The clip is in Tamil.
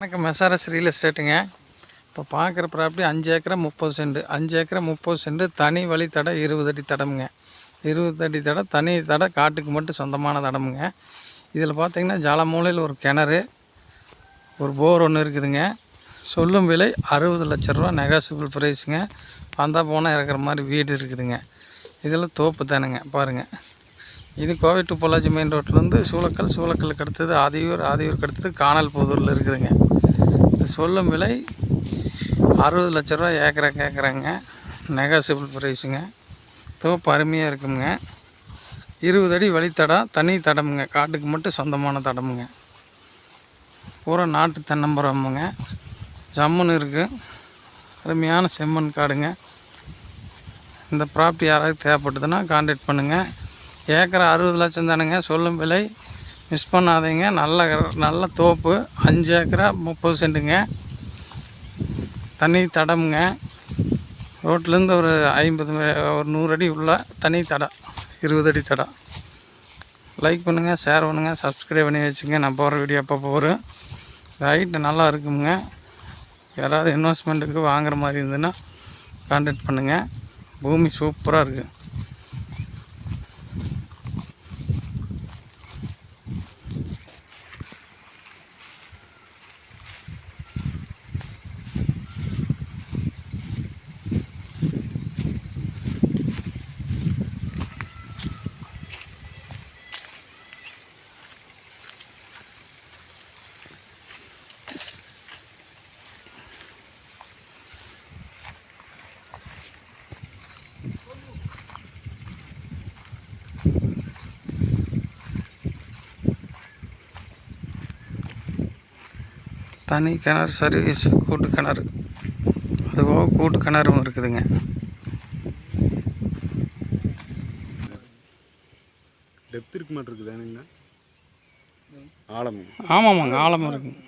வணக்கம். எஸ்ஆர்எஸ் ரியல் எஸ்டேட்டுங்க. இப்போ பார்க்குற ப்ராப்பர்ட்டி 5 ஏக்கரா 30 சென்ட். 5 ஏக்கரா 30 சென்ட் தனி வழி தடம் 20 அடி தடமுங்க. 20 அடி தடம் தனி தடம் காட்டுக்கு மட்டும் சொந்தமான தடமுங்க. இதில் பார்த்திங்கன்னா ஜலமூலையில் ஒரு கிணறு, ஒரு போர் ஒன்று இருக்குதுங்க. சொல்லும் விலை 60 லட்ச ரூபா, நெகாசிபிள் ப்ரைஸுங்க. வந்தால் போனால் இறக்குற மாதிரி வீடு இருக்குதுங்க. இதில் தோப்பு தானுங்க பாருங்கள். இது கோவை டு பொள்ளாச்சி மெயின் ரோட்லேருந்து சூளக்கலுக்கு அடுத்தது ஆதியூருக்கு அடுத்தது காணல் புதூரில் இருக்குதுங்க. இது சொல்லும் விலை 60 லட்ச ரூபா ஏக்கரா கேட்குறாங்க. நெகாசிபிள் ப்ரைஸுங்க. தோப்பு அருமையாக இருக்குங்க. 20 அடி வழித்தடம், தனி தடமுங்க. காட்டுக்கு மட்டும் சொந்தமான தடமுங்க. பூரா நாட்டு தென்னம்பரமுங்க. ஜம்முன்னு இருக்குது. அருமையான செம்மண் காடுங்க. இந்த ப்ராப்பர்ட்டி யாராவது தேவைப்பட்டதுன்னா கான்டாக்ட் பண்ணுங்கள். ஏக்கரா 60 லட்சம் தானுங்க சொல்லும் விலை. மிஸ் பண்ணாதீங்க. நல்ல தோப்பு. 5 ஏக்கரா 30 சென்ட்டுங்க. தனி தடமுங்க. ரோட்லேருந்து ஒரு 100 அடி உள்ள தனி தடம், 20 அடி தடம். லைக் பண்ணுங்கள், ஷேர் பண்ணுங்கள், சப்ஸ்கிரைப் பண்ணி வச்சுங்க. நான் போகிற வீடியோ அப்போ போகிறேன். ஹைட்டு நல்லா இருக்குங்க. யாராவது இன்வெஸ்ட்மெண்ட்டுக்கு வாங்குற மாதிரி இருந்ததுன்னா கான்டாக்ட் பண்ணுங்கள். பூமி சூப்பராக இருக்குது. தனி கிணறு, சர்வீஸ், கூட்டு கிணறு, அதுபோக கூட்டு கிணறும் இருக்குதுங்க. டெப்த் இருக்க மாட்டிருக்குதானுங்கண்ணா? ஆழம்? ஆமாம்மாங்க, ஆழமும் இருக்குங்க.